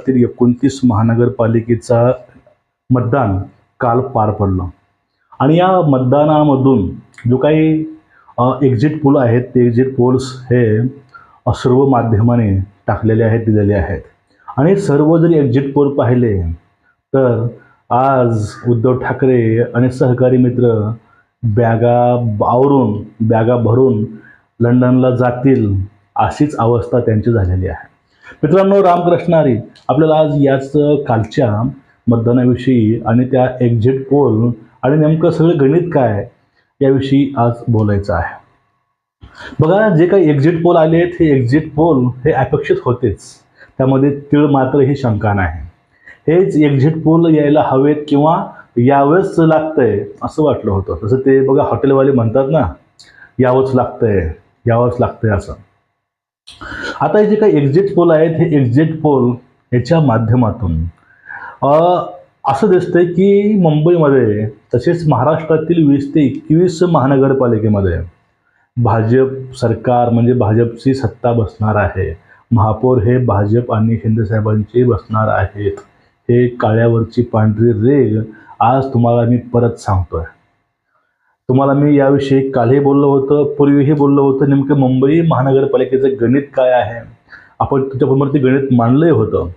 महाराष्ट्रातील 29 महानगरपालिकेचा मतदान काल पार पडलं आणि या मतदानामधून जो काही एक्झिट पोल आहेत ते एक्झिट पोल्स हे सर्व माध्यमाने टाकलेले आहेत, दिलेले आहेत. आणि सर्व जरी एक्झिट पोल पाहिले तर आज उद्धव ठाकरे आणि सहकारी मित्र बॅगा भरून लंडनला जातील अशीच अवस्था त्यांची झालेली आहे. मित्रांनो, रामकृष्ण हरी. आपल्याला आज याच कालच्या मतदानाविषयी आणि त्या एक्झिट पोल आणि नेमकं सगळं गणित काय याविषयी आज बोलायचं आहे. बघा, जे काही एक्झिट पोल आले हे एक्झिट पोल हे अपेक्षित होतेच, त्यामध्ये तीळ मात्र ही शंका नाही. हेच एक्झिट पोल यायला हवेत किंवा यावेच लागतंय असं वाटलं होतं. तसं ते बघा हॉटेलवाले म्हणतात ना, यावंच लागतंय असं. आता हे जे काही एक्झिट पोल आहेत हे एक्झिट पोल याच्या माध्यमातून असं दिसतंय की मुंबईमध्ये तसेच महाराष्ट्रातील 20 ते 21 महानगरपालिकेमध्ये भाजप सरकार म्हणजे भाजपची सत्ता बसणार आहे. महापौर हे भाजप आणि शिंदे साहेबांचे बसणार आहेत. हे काळ्यावरची पांढरी रेघ आज तुम्हाला मी परत सांगतोय. तुम्हाला मी याविषयी कालही बोललो होतं, पूर्वीही बोललो होतं. नेमकं मुंबई महानगरपालिकेचं गणित काय आहे आपण तुमच्याबरोबर ते गणित मांडलंही होतं.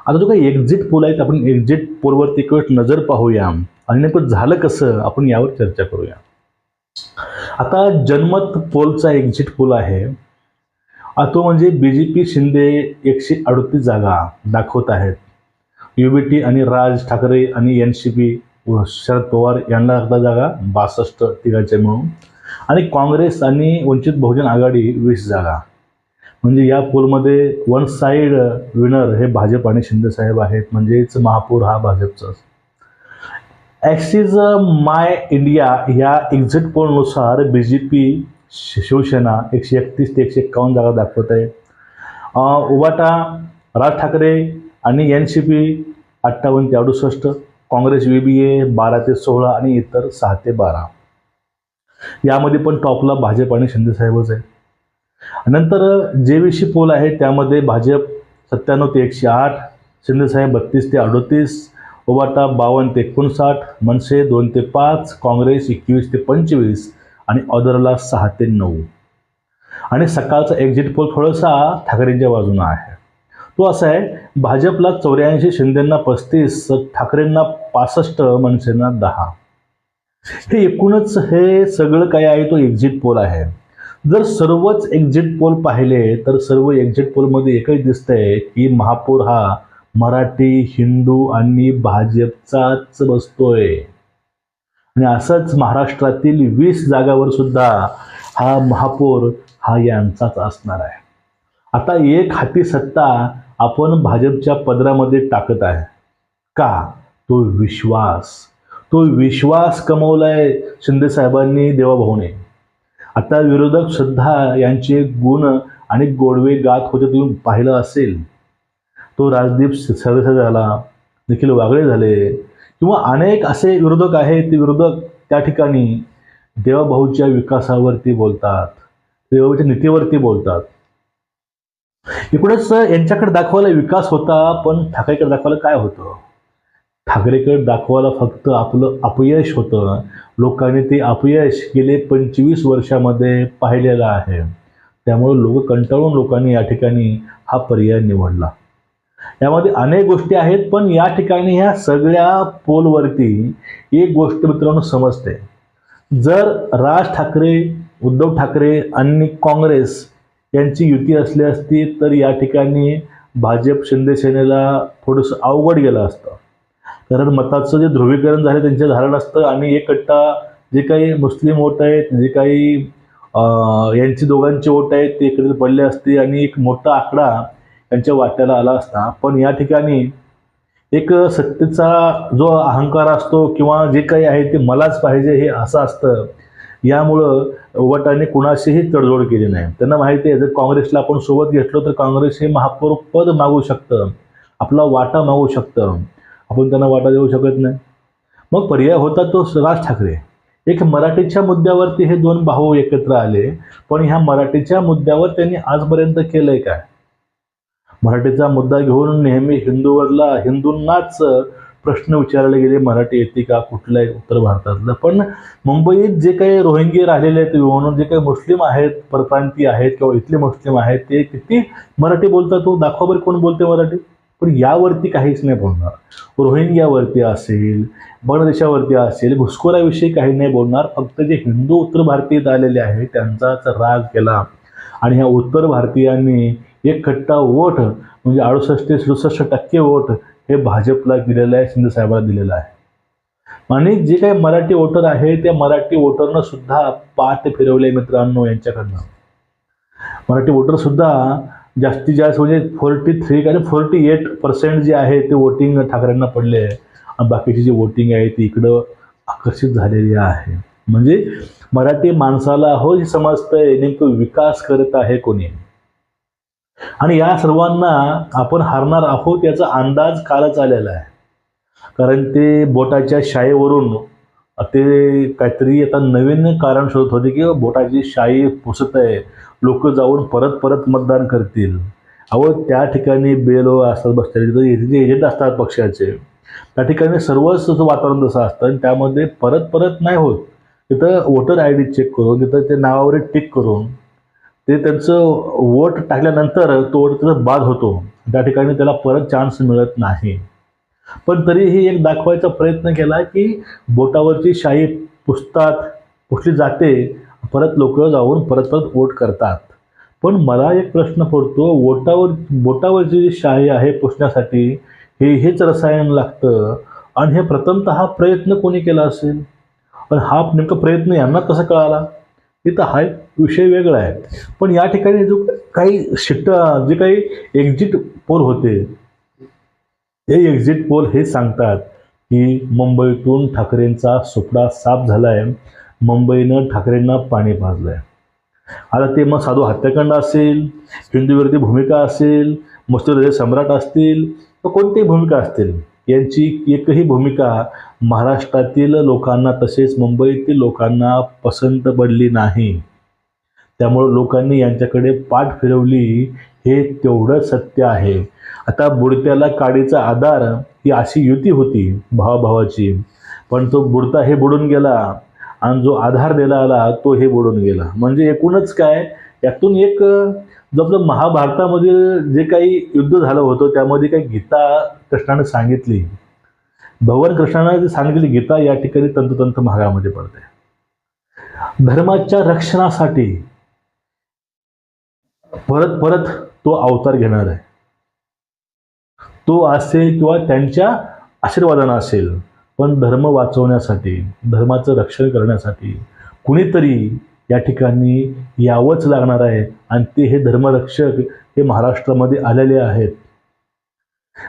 आता जो काही एक्झिट पोल आहेत आपण एक्झिट पोलवरती एक वेळ नजर पाहूया आणि नेमकं झालं कसं आपण यावर चर्चा करूया. आता जनमत पोलचा एक्झिट पोल आहे तो म्हणजे BJP शिंदे 138 जागा दाखवत आहेत. UBT आणि राज ठाकरे आणि NCP शरद पवार यांना जागा 62 तिघांच्या मिळून आणि काँग्रेस आणि वंचित बहुजन आघाडी 20 जागा. म्हणजे या पोलमध्ये वन साइड विनर हे भाजप आणि शिंदे साहेब आहेत. म्हणजेच महापौर हा भाजपचाच. ॲक्सिस माय इंडिया या एक्झिट पोलनुसार BJP शिवसेना 131 ते 151 जागा दाखवत आहे. उबाटा राज ठाकरे आणि NCP 58 ते 68, काँग्रेस VBA 12 ते 16 आणि इतर 6 ते 12. यामध्ये पण टॉपला भाजप आणि शिंदे साहेबच आहे. नंतर JVC पोल आहे त्यामध्ये भाजप 97 ते 108, शिंदे साहेब 32 ते 38, उबाटा 52 ते 59, मनसे 2 ते 5, काँग्रेस 21 ते 25 आणि ऑदरला 6 ते 9. आणि सकाळचा एक्झिट पोल थोडासा ठाकरेंच्या बाजूने आहे. तो असा आहे, भाजपला 84, शिंदेंना 35, ठाकरेंना 65, मनसेंना 10. हे एकूणच हे सगळं काय आहे तो एक्झिट पोल आहे. जर सर्वच एक्झिट पोल पाहिले तर सर्व एक्झिट पोलमध्ये एकच दिसतंय की महापौर हा मराठी, हिंदू आणि भाजपचाच बसतोय. आणि असंच महाराष्ट्रातील 20 जागावर सुद्धा हा महापौर हा यांचाच असणार आहे. आता एक हाती सत्ता आपण भाजपच्या पदरामध्ये टाकत आहे का? तो विश्वास कमवलाय शिंदे साहेबांनी, देवाभाऊने. आता विरोधक सुद्धा यांचे गुण आणि गोडवे गात होते तुम्ही पाहिलं असेल. तो राजदीप सरदेसाई झाला, निखिल वागळे झाले किंवा अनेक असे विरोधक आहेत. ते विरोधक त्या ठिकाणी देवाभाऊच्या विकासावरती बोलतात, देवाभाऊच्या नीतीवरती बोलतात. इकडंच यांच्याकडे दाखवायला विकास होता, पण ठाकरेकडे दाखवायला काय होतं? ठाकरेकडे दाखवायला फक्त आपलं अपयश होतं. लोकांनी ते अपयश गेले 25 वर्षामध्ये पाहिलेलं आहे. त्यामुळे लोक कंटाळून लोकांनी या ठिकाणी हा पर्याय निवडला. यामध्ये अनेक गोष्टी आहेत, पण या ठिकाणी ह्या सगळ्या पोलवरती एक गोष्ट मित्रांनो समजते. जर राज ठाकरे, उद्धव ठाकरे आणि काँग्रेस यांची युती असली असती तर या ठिकाणी भाजप शिंदे सेनेला थोडंसं अवघड गेलं असतं. कारण मताचं जे ध्रुवीकरण झालं त्यांच्या झालं नसतं आणि एक कट्टा जे काही मुस्लिम वोट आहेत, जे काही यांची दोघांचे वोट आहेत ते एकत्र पडले असते आणि एक मोठा आकडा त्यांच्या वाट्याला आला असता. पण या ठिकाणी एक सत्तेचा जो अहंकार असतो किंवा जे काही आहे ते मलाच पाहिजे हे असं असतं. यामुळं उबाटाने कुणाशीही तडजोड केली नाही. त्यांना माहिती आहे जर काँग्रेसला आपण सोबत घेतलं तर काँग्रेस हे महापौर पद मागू शकतं, आपला वाटा मागू शकतं. आपण त्यांना वाटा देऊ शकत नाही. मग पर्याय होता तो राज ठाकरे. एक मराठीच्या मुद्द्यावरती हे दोन भाऊ एकत्र आले, पण ह्या मराठीच्या मुद्द्यावर त्यांनी आजपर्यंत केलंय काय? मराठीचा मुद्दा घेऊन नेहमी हिंदूंनाच प्रश्न विचारले गेले, मराठी येते का कुठल्याही उत्तर भारतातलं. पण मुंबईत जे काही रोहिंगे राहिलेले आहेत म्हणून जे काही मुस्लिम आहेत, परप्रांतीय आहेत किंवा इथले मुस्लिम आहेत, ते किती मराठी बोलतात तो दाखवा बरं कोण बोलते मराठी. पण यावरती काहीच नाही बोलणार. रोहिंग्यावरती असेल, बांगलादेशावरती असेल, घुसखोराविषयी काही नाही बोलणार. फक्त जे हिंदू उत्तर भारतीय आलेले आहेत त्यांचाच राग केला आणि ह्या उत्तर भारतीयांनी एक कट्टा वोट म्हणजे 68-67% वोट हे भाजपला दिलेलं आहे, शिंदे साहेबांना दिलेलं आहे. आणि जे काही मराठी वोटर आहे त्या मराठी वोटरनं सुद्धा पाठ फिरवले मित्रांनो यांच्याकडनं. मराठी वोटर सुद्धा जास्तीत जास्त म्हणजे 43 आणि 48% जे आहे ते वोटिंग ठाकरेंना पडले आहे आणि बाकीची जी वोटिंग आहे ती इकडं आकर्षित झालेली आहे. म्हणजे मराठी माणसाला हो हे समजतंय नेमकं विकास करत आहे कोणी. आणि या सर्वांना आपण हारणार आहोत याचा अंदाज कालच आलेला आहे. कारण ते बोटाच्या शाईवरून ते काहीतरी आता नवीन कारण शोधत होते की बोटाची शाई पुसत आहे, लोक जाऊन परत परत मतदान करतील. अहो त्या ठिकाणी बेलो असतात बसलेले, तिथे एजंट असतात पक्षाचे, त्या ठिकाणी सर्वच वातावरण तसं असतं आणि त्यामध्ये परत परत नाही होत. तिथं वोटर आय डी चेक करून तिथं ते नावावर टिक करून ते त्यांचं वोट टाकल्यानंतर तो वोट त्याचा बाद होतो. त्या ठिकाणी त्याला परत चान्स मिळत नाही. पण तरीही एक दाखवायचा प्रयत्न केला की बोटावरची शाई पुसली जाते, परत लोक जाऊन परत परत वोट करतात. पण मला एक प्रश्न पडतो, बोटावरची जी शाई आहे पुसण्यासाठी हेच रसायन लागतं आणि हे प्रथमतः प्रयत्न कोणी केला असेल. पण हा नेमका प्रयत्न यांना कसा कळाला इथं हा विषय वेगळा आहे. पण या ठिकाणी जो काही जे काही एक्झिट पोल होते, हे एक्झिट पोल हे सांगतात की मुंबईतून ठाकरेंचा सुपडा साफ झालाय, मुंबईनं ठाकरेंना पाणी पाजलंय. आता ते मग साधू हत्याकांड असेल, हिंदू विरोधी भूमिका असेल, मुस्लिम सम्राट असतील तर कोणतीही भूमिका असतील, यांची एकही भूमिका महाराष्ट्रातील लोकांना तसेच मुंबईतील लोकांना पसंत पडली नाही. त्यामुळे लोकांनी यांच्याकडे पाठ फिरवली हे तेवढंच सत्य आहे. आता बुडत्याला काडीचा आधार ही अशी युती होती भावाभावाची, पण तो बुडता हे बुडून गेला आणि जो आधार दिला आला तो हे बुडून गेला. म्हणजे एकूणच काय, यातून एक जो आपलं महाभारतामधील जे काही युद्ध झालं होतं त्यामध्ये काही गीता कृष्णाने सांगितली, भगवान कृष्णाने जी सांगितली गीता या ठिकाणी तंतोतंत महागामध्ये पडते. धर्माच्या रक्षणासाठी परत परत तो अवतार घेणार आहे. तो असेल किंवा त्यांच्या आशीर्वादाने असेल, पण धर्म वाचवण्यासाठी, धर्माचं रक्षण करण्यासाठी कुणीतरी या ठिकाणी यावंच लागणार आहे आणि ते हे धर्मरक्षक हे महाराष्ट्रामध्ये आलेले आहेत.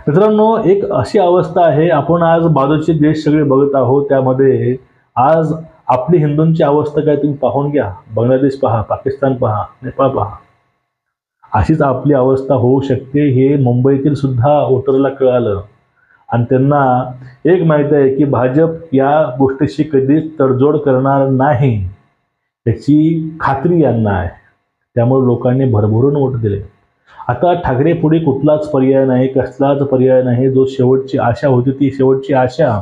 मित्रांनो, एक अशी अवस्था आहे, आपण आज बाजूचे देश सगळे बघत आहोत, त्यामध्ये आज आपली हिंदूंची अवस्था काय तुम्ही पाहून घ्या. बांगलादेश पहा, पाकिस्तान पहा, नेपाळ पहा. अशीच आपली अवस्था होऊ शकते हे मुंबईतील सुद्धा वोटरला कळालं आणि त्यांना एक माहिती आहे की भाजप या गोष्टीशी कधीच तडजोड करणार नाही याची खात्री यांना आहे. त्यामुळे लोकांनी भरभरून वोट दिले. आता ठाकरे पुढे कुठलाच पर्याय नाही, कसलाच पर्याय नाही. जो शेवटची आशा होती ती शेवटची आशा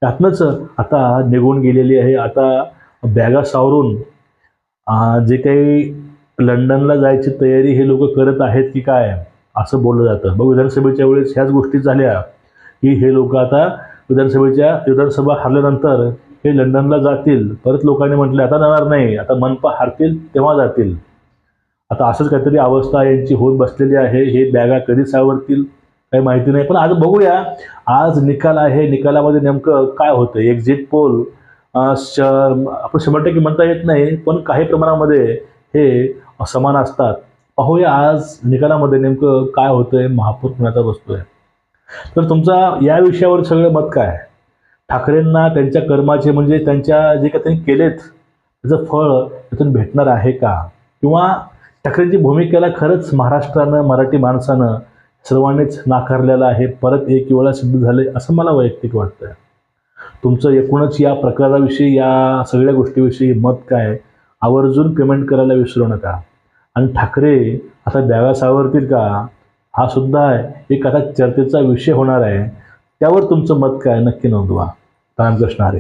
त्यातनंच आता निघून गेलेली आहे. आता बॅगा सावरून जे काही लंडनला जायची तयारी हे लोक करत आहेत की काय असं बोललं जातं. मग विधानसभेच्या वेळेस ह्याच गोष्टी झाल्या की हे लोक आता विधानसभा हरल्यानंतर हे लंडनला जातील. परत लोकांनी म्हटलं आता जाणार नाही, आता मनपा हारतील तेव्हा जातील. आता असंच काहीतरी अवस्था यांची होत बसलेली आहे. हे बॅगा कधी सावरतील काही माहिती नाही. पण आज बघूया, आज निकाल आहे, निकालामध्ये नेमकं काय होतं. एक्झिट पोल आपण 100% म्हणता येत नाही, पण काही प्रमाणामध्ये हे समान असतात. पाहूया आज निकालामध्ये नेमकं काय होतंय, महापौर कुणाचा बसतोय. तर तुमचा या विषयावर सगळं मत काय? ठाकरेंना त्यांच्या कर्माचे म्हणजे त्यांच्या जे काही त्यांनी केलेत त्याचं फळ त्यातून भेटणार आहे का, किंवा ठाकरेंची भूमिकेला खरंच महाराष्ट्रानं, मराठी माणसानं सर्वांनीच नाकारलेलं आहे, परत एक वेळा सिद्ध झाले असं मला वैयक्तिक वाटतंय. तुमचं एकूणच या प्रकाराविषयी, या सगळ्या गोष्टीविषयी मत काय, आवर्जून कमेंट करायला विसरू नका. आणि ठाकरे आता बॅगा सावरतील का हा सुद्धा एक आता चर्चेचा विषय होणार आहे. त्यावर तुमचं मत काय नक्की नोंदवा. रामकृष्ण हरी.